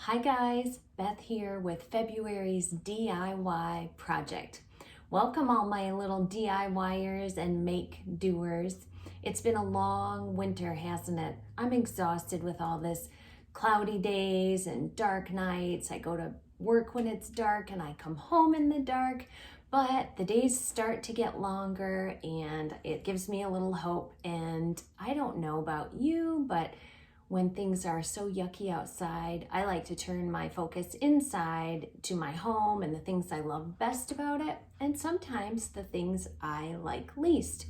Hi guys, Beth here with February's DIY project. Welcome all my little DIYers and make-doers. It's been a long winter, hasn't it? I'm exhausted with all this cloudy days and dark nights. I go to work when it's dark and I come home in the dark, but the days start to get longer and it gives me a little hope. And I don't know about you, but when things are so yucky outside, I like to turn my focus inside to my home and the things I love best about it, and sometimes the things I like least.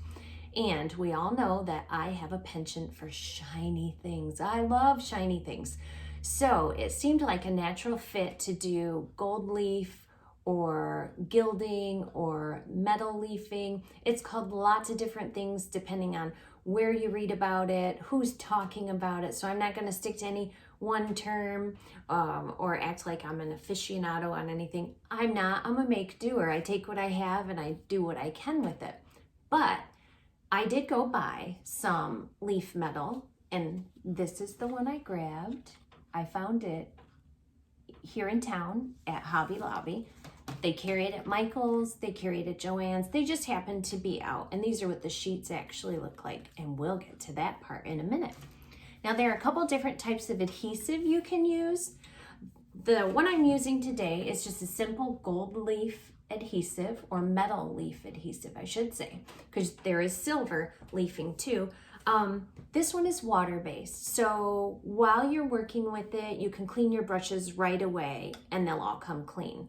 And we all know that I have a penchant for shiny things. I love shiny things. So it seemed like a natural fit to do gold leaf or gilding or metal leafing. It's called lots of different things depending on where you read about it, who's talking about it. So I'm not going to stick to any one term or act like I'm an aficionado on anything. I'm not. I'm a make-doer. I take what I have and I do what I can with it. But I did go buy some leaf metal, and this is the one I grabbed. I found it here in town at Hobby Lobby. They carry it at Michael's, they carry it at Joann's. They just happen to be out. And these are what the sheets actually look like. And we'll get to that part in a minute. Now there are a couple different types of adhesive you can use. The one I'm using today is just a simple gold leaf adhesive, or metal leaf adhesive, I should say, because there is silver leafing too. This one is water-based, so while you're working with it, you can clean your brushes right away and they'll all come clean.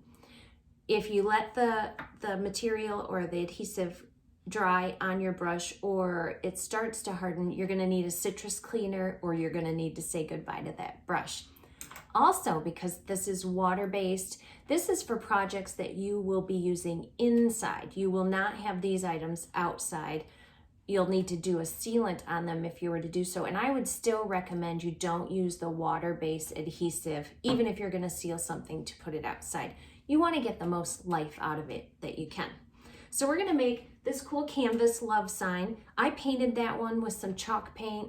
If you let the material or the adhesive dry on your brush or it starts to harden, you're going to need a citrus cleaner or you're going to need to say goodbye to that brush. Also, because this is water-based, this is for projects that you will be using inside. You will not have these items outside. You'll need to do a sealant on them if you were to do so. And I would still recommend you don't use the water-based adhesive, even if you're going to seal something to put it outside. You want to get the most life out of it that you can. So we're going to make this cool canvas love sign. I painted that one with some chalk paint,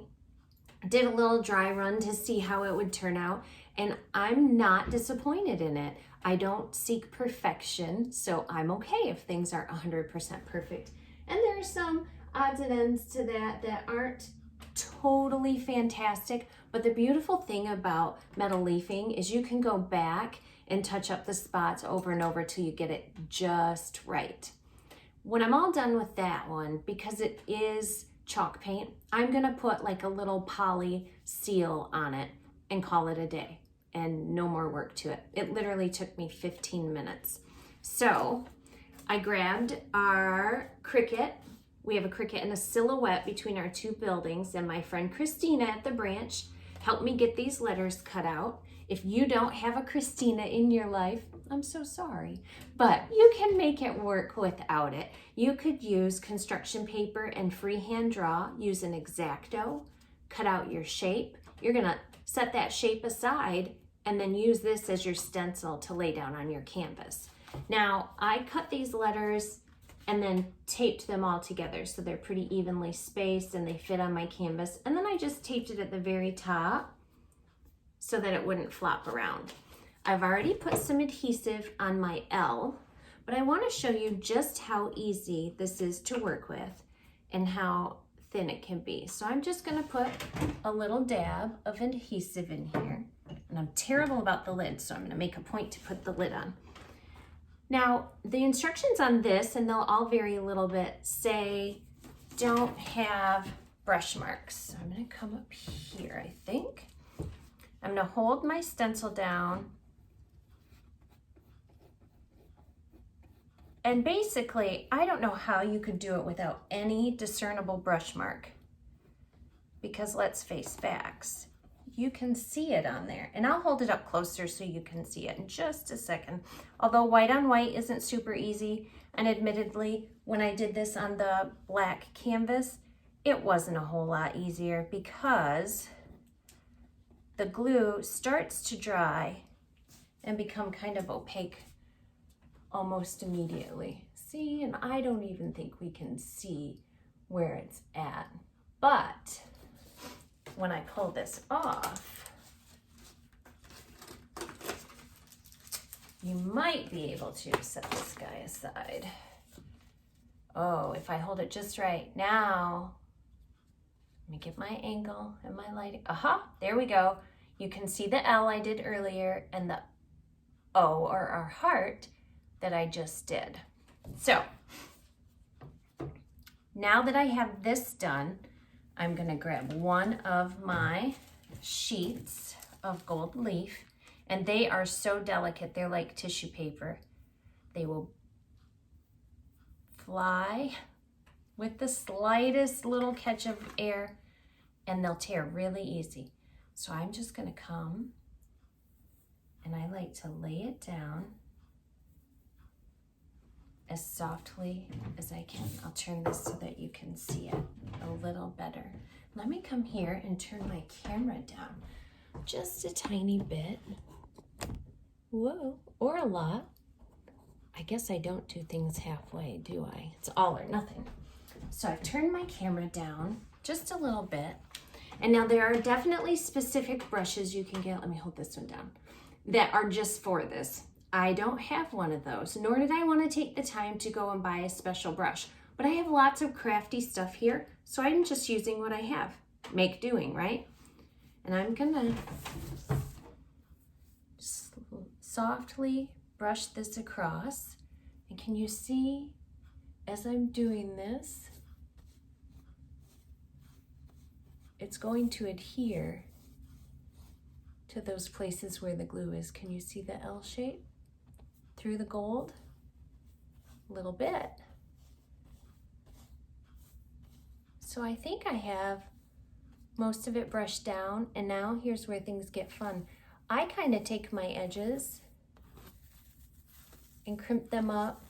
did a little dry run to see how it would turn out, and I'm not disappointed in it. I don't seek perfection, so I'm okay if things aren't 100% perfect. And there are some odds and ends to that aren't totally fantastic, but the beautiful thing about metal leafing is you can go back and touch up the spots over and over till you get it just right. When I'm all done with that one, because it is chalk paint, I'm gonna put like a little poly seal on it and call it a day, and no more work to it. It literally took me 15 minutes. So I grabbed our Cricut. We have a Cricut and a silhouette between our two buildings, and my friend Christina at the branch helped me get these letters cut out. If you don't have a Christina in your life, I'm so sorry, but you can make it work without it. You could use construction paper and freehand draw, use an X-Acto, cut out your shape. You're gonna set that shape aside and then use this as your stencil to lay down on your canvas. Now, I cut these letters and then taped them all together so they're pretty evenly spaced and they fit on my canvas. And then I just taped it at the very top so that it wouldn't flop around. I've already put some adhesive on my L, but I want to show you just how easy this is to work with and how thin it can be. So I'm just going to put a little dab of adhesive in here, and I'm terrible about the lid, so I'm going to make a point to put the lid on. Now, the instructions on this, and they'll all vary a little bit, say don't have brush marks. So I'm going to come up here, I think. I'm going to hold my stencil down. And basically, I don't know how you could do it without any discernible brush mark. Because let's face facts, you can see it on there. And I'll hold it up closer so you can see it in just a second. Although white on white isn't super easy, and admittedly, when I did this on the black canvas, it wasn't a whole lot easier because the glue starts to dry and become kind of opaque almost immediately. See, and I don't even think we can see where it's at. But when I pull this off, you might be able to set this guy aside. Oh, if I hold it just right. Now, let me get my angle and my lighting. Aha, there we go. You can see the L I did earlier and the O, or our heart, that I just did. So, now that I have this done, I'm gonna grab one of my sheets of gold leaf, and they are so delicate. They're like tissue paper. They will fly with the slightest little catch of air, and they'll tear really easy. So I'm just gonna come, and I like to lay it down as softly as I can. I'll turn this so that you can see it a little better. Let me come here and turn my camera down just a tiny bit. Whoa, or a lot. I guess I don't do things halfway, do I? It's all or nothing. So I've turned my camera down just a little bit. And now there are definitely specific brushes you can get. Let me hold this one down. That are just for this. I don't have one of those, nor did I want to take the time to go and buy a special brush. But I have lots of crafty stuff here, so I'm just using what I have. Make doing, right? And I'm gonna just softly brush this across. And can you see, as I'm doing this, it's going to adhere to those places where the glue is. Can you see the L shape through the gold? A little bit. So I think I have most of it brushed down, and now here's where things get fun. I kind of take my edges and crimp them up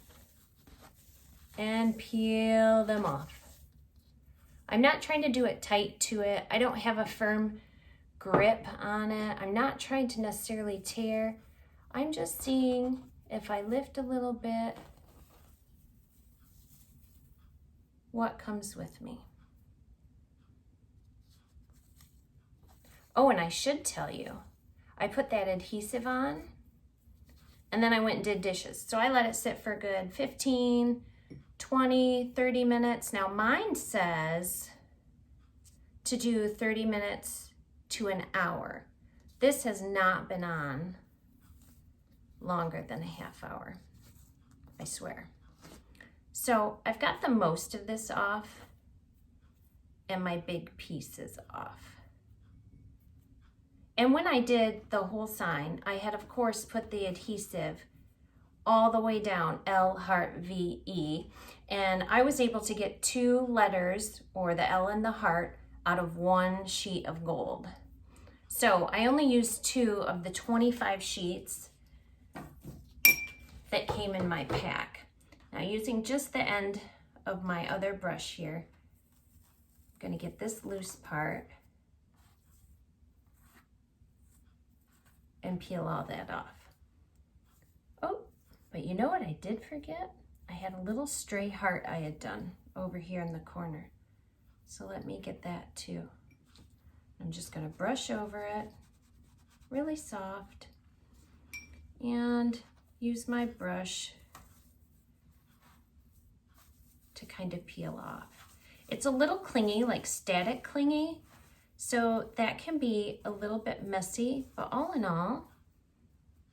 and peel them off. I'm not trying to do it tight to it. I don't have a firm grip on it. I'm not trying to necessarily tear. I'm just seeing if I lift a little bit, what comes with me. Oh, and I should tell you, I put that adhesive on, and then I went and did dishes. So I let it sit for a good 15, 20, 30 minutes. Now mine says to do 30 minutes to an hour. This has not been on longer than a half hour, I swear. So I've got the most of this off and my big pieces off. And when I did the whole sign, I had of course put the adhesive all the way down, L heart VE, and I was able to get 2 letters, or the L and the heart, out of 1 sheet of gold. So I only used 2 of the 25 sheets that came in my pack. Now using just the end of my other brush here, I'm gonna get this loose part and peel all that off. Oh, but you know what I did forget? I had a little stray heart I had done over here in the corner. So let me get that too. I'm just gonna brush over it, really soft, and use my brush to kind of peel off. It's a little clingy, like static clingy, so that can be a little bit messy, but all in all,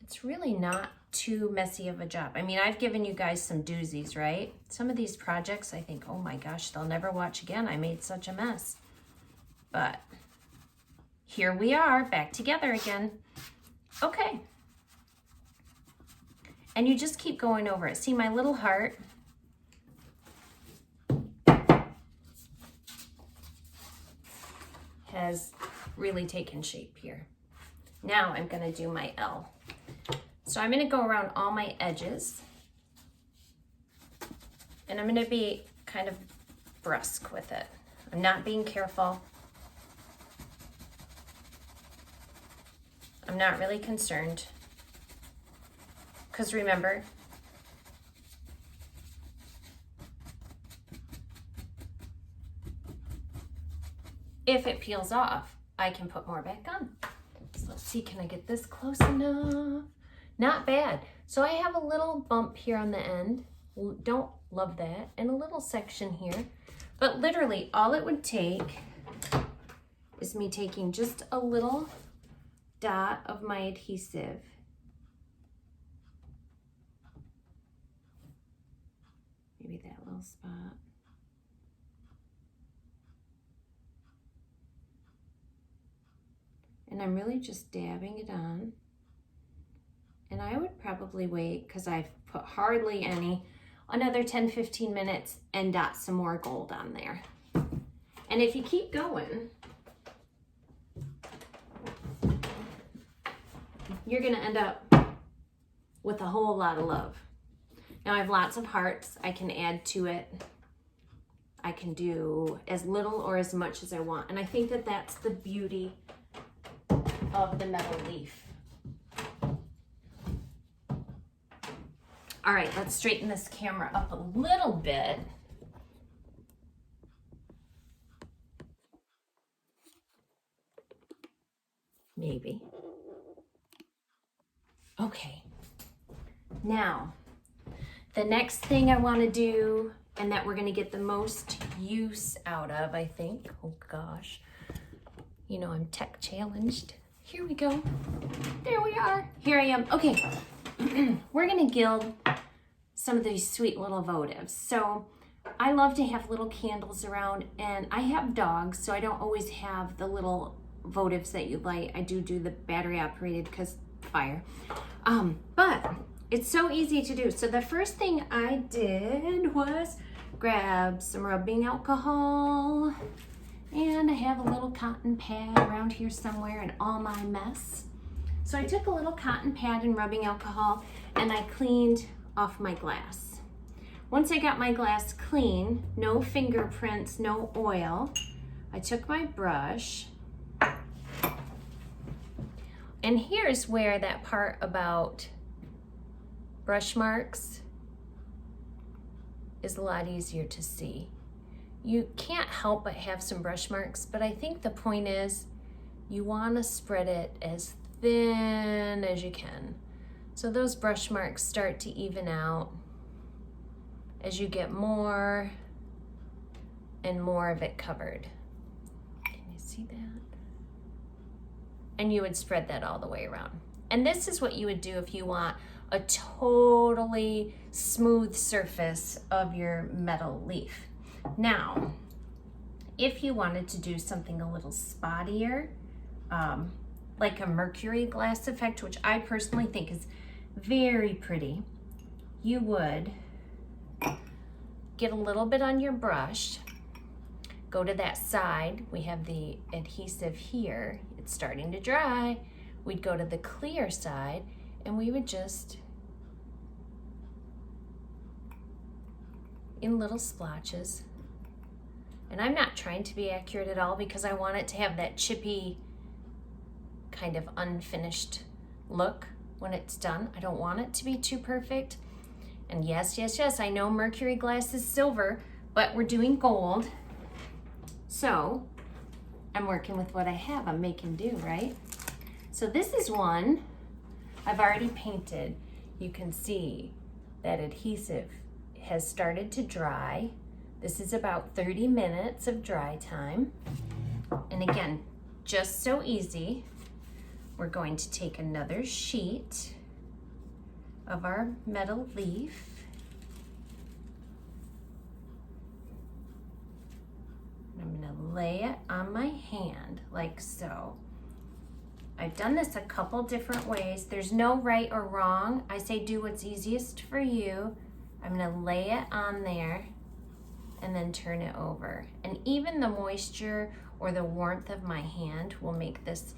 it's really not too messy of a job. I mean, I've given you guys some doozies, right? Some of these projects, I think, oh my gosh, they'll never watch again. I made such a mess. But here we are, back together again. Okay. And you just keep going over it. See my little heart? Has really taken shape here. Now I'm gonna do my L. So I'm gonna go around all my edges, and I'm gonna be kind of brusque with it. I'm not being careful. I'm not really concerned, because remember, if it peels off, I can put more back on. So let's see, can I get this close enough? Not bad. So I have a little bump here on the end. Don't love that. And a little section here. But literally all it would take is me taking just a little dot of my adhesive. Maybe that little spot. And I'm really just dabbing it on. And I would probably wait, because I've put hardly any, another 10-15 minutes and dot some more gold on there. And if you keep going, you're gonna end up with a whole lot of love. Now I have lots of hearts I can add to it. I can do as little or as much as I want. And I think that that's the beauty of the metal leaf. All right, let's straighten this camera up a little bit. Maybe. Okay. Now, the next thing I want to do, and that we're going to get the most use out of, I think. Oh gosh. You know, I'm tech challenged. Here we go. There we are. Here I am. Okay. We're going to gild some of these sweet little votives. So I love to have little candles around, and I have dogs, so I don't always have the little votives that you light. I do the battery operated because fire. But it's so easy to do. So the first thing I did was grab some rubbing alcohol, and I have a little cotton pad around here somewhere in all my mess. So I took a little cotton pad and rubbing alcohol, and I cleaned off my glass. Once I got my glass clean, no fingerprints, no oil, I took my brush, and here's where that part about brush marks is a lot easier to see. You can't help but have some brush marks, but I think the point is you want to spread it as thin as you can. So those brush marks start to even out as you get more and more of it covered. Can you see that? And you would spread that all the way around. And this is what you would do if you want a totally smooth surface of your metal leaf. Now, if you wanted to do something a little spottier, like a mercury glass effect, which I personally think is very pretty, you would get a little bit on your brush, go to that side, we have the adhesive here, it's starting to dry, we'd go to the clear side, and we would just, in little splotches, and I'm not trying to be accurate at all because I want it to have that chippy kind of unfinished look when it's done. I don't want it to be too perfect. And yes, I know mercury glass is silver, but we're doing gold. So I'm working with what I have. I'm making do, right? So this is one I've already painted. You can see that adhesive has started to dry. This is about 30 minutes of dry time. And again, just so easy, we're going to take another sheet of our metal leaf. I'm gonna lay it on my hand like so. I've done this a couple different ways. There's no right or wrong. I say do what's easiest for you. I'm gonna lay it on there and then turn it over. And even the moisture or the warmth of my hand will make this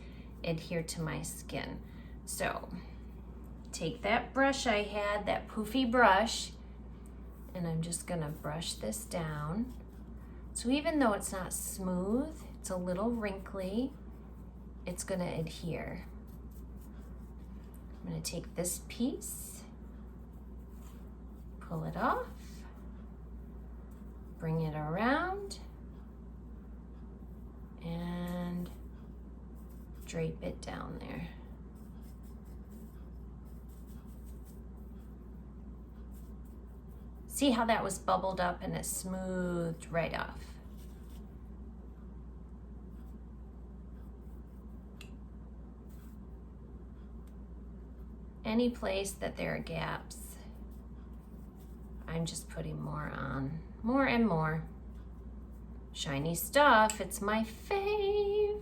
adhere to my skin. So take that brush I had, that poofy brush, and I'm just gonna brush this down. So even though it's not smooth, it's a little wrinkly, it's gonna adhere. I'm gonna take this piece, pull it off, bring it around, and drape it down there. See how that was bubbled up and it smoothed right off. Any place that there are gaps, I'm just putting more on, more and more. Shiny stuff, it's my fave.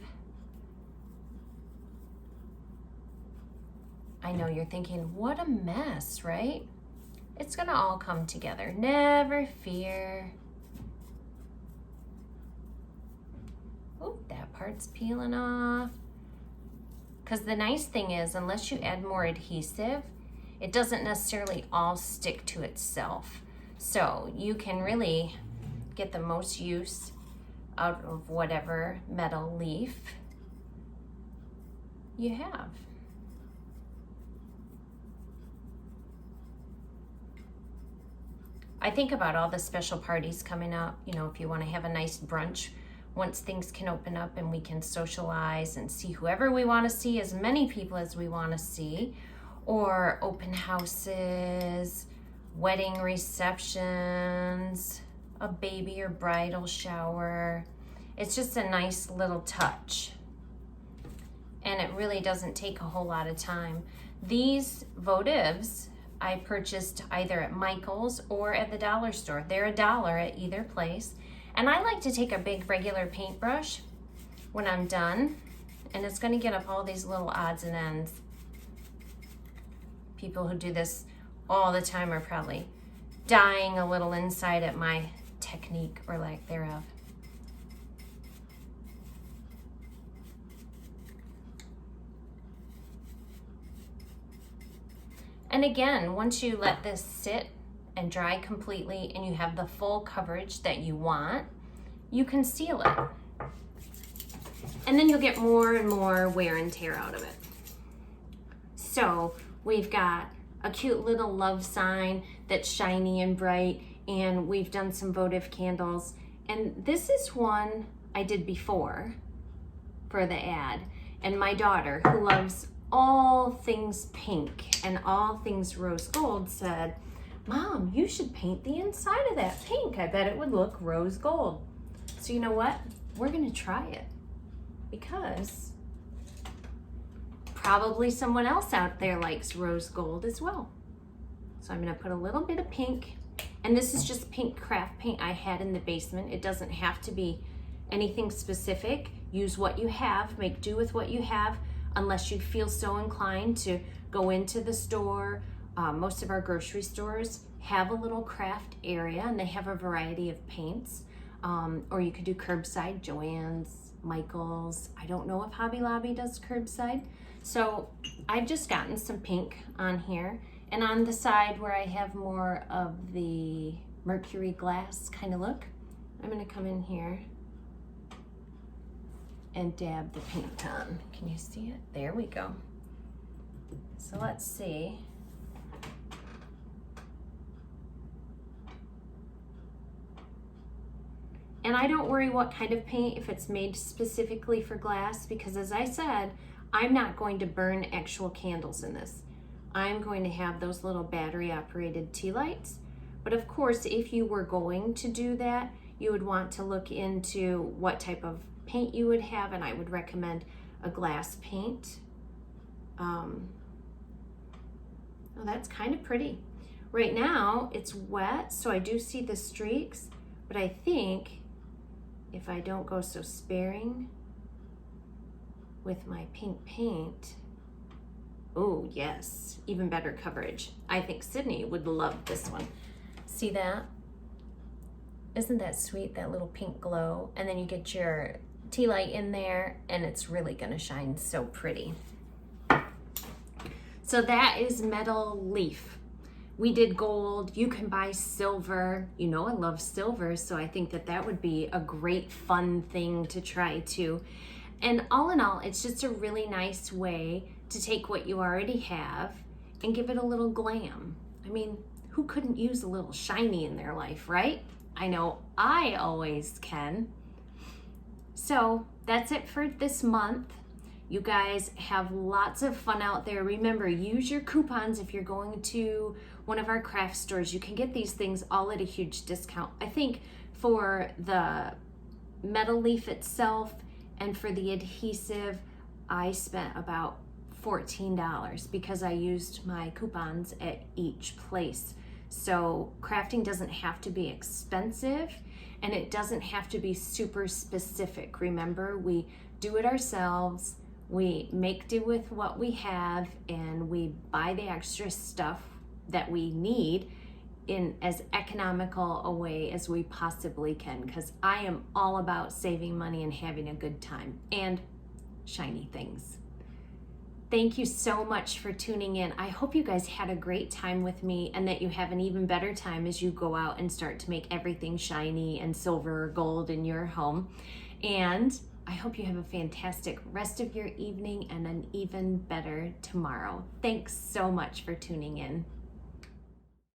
I know you're thinking, what a mess, right? It's gonna all come together, never fear. Oh, that part's peeling off. Because the nice thing is, unless you add more adhesive, it doesn't necessarily all stick to itself. So you can really get the most use out of whatever metal leaf you have. I think about all the special parties coming up, you know, if you want to have a nice brunch once things can open up and we can socialize and see whoever we want to see, as many people as we want to see, or open houses, wedding receptions, a baby or bridal shower. It's just a nice little touch. And it really doesn't take a whole lot of time. These votives I purchased either at Michael's or at the dollar store. They're $1 at either place. And I like to take a big regular paintbrush when I'm done, and it's gonna get up all these little odds and ends. People who do this all the time are probably dying a little inside at my technique or lack thereof. And again, once you let this sit and dry completely and you have the full coverage that you want, you can seal it. And then you'll get more and more wear and tear out of it. So we've got a cute little love sign that's shiny and bright, and we've done some votive candles. And this is one I did before for the ad. And my daughter, who loves all things pink and all things rose gold, said, Mom, you should paint the inside of that pink. I bet it would look rose gold. So you know what? We're gonna try it, because probably someone else out there likes rose gold as well. So I'm gonna put a little bit of pink, and this is just pink craft paint I had in the basement. It doesn't have to be anything specific. Use what you have, make do with what you have, unless you feel so inclined to go into the store. Most of our grocery stores have a little craft area, and they have a variety of paints. Or you could do curbside, Joann's, Michael's. I don't know if Hobby Lobby does curbside. So I've just gotten some pink on here. And on the side where I have more of the mercury glass kind of look, I'm gonna come in here and dab the paint on. Can you see it? There we go. So let's see. And I don't worry what kind of paint, if it's made specifically for glass, because as I said, I'm not going to burn actual candles in this. I'm going to have those little battery operated tea lights. But of course, if you were going to do that, you would want to look into what type of paint you would have, and I would recommend a glass paint. Oh, that's kind of pretty. Right now, it's wet, so I do see the streaks, but I think if I don't go so sparing with my pink paint, oh yes, even better coverage. I think Sydney would love this one. See that? Isn't that sweet, that little pink glow? And then you get your tea light in there, and it's really gonna shine so pretty. So that is metal leaf. We did gold. You can buy silver. You know I love silver, so I think that that would be a great fun thing to try too. And all in all, it's just a really nice way to take what you already have and give it a little glam. I mean, who couldn't use a little shiny in their life, right? I know I always can. So that's it for this month. You guys have lots of fun out there. Remember, use your coupons if you're going to one of our craft stores. You can get these things all at a huge discount. I think for the metal leaf itself and for the adhesive, I spent about $14 because I used my coupons at each place. So crafting doesn't have to be expensive, and it doesn't have to be super specific. Remember, we do it ourselves. We make do with what we have, and we buy the extra stuff that we need in as economical a way as we possibly can, because I am all about saving money and having a good time and shiny things. Thank you so much for tuning in. I hope you guys had a great time with me, and that you have an even better time as you go out and start to make everything shiny and silver or gold in your home. And I hope you have a fantastic rest of your evening and an even better tomorrow. Thanks so much for tuning in.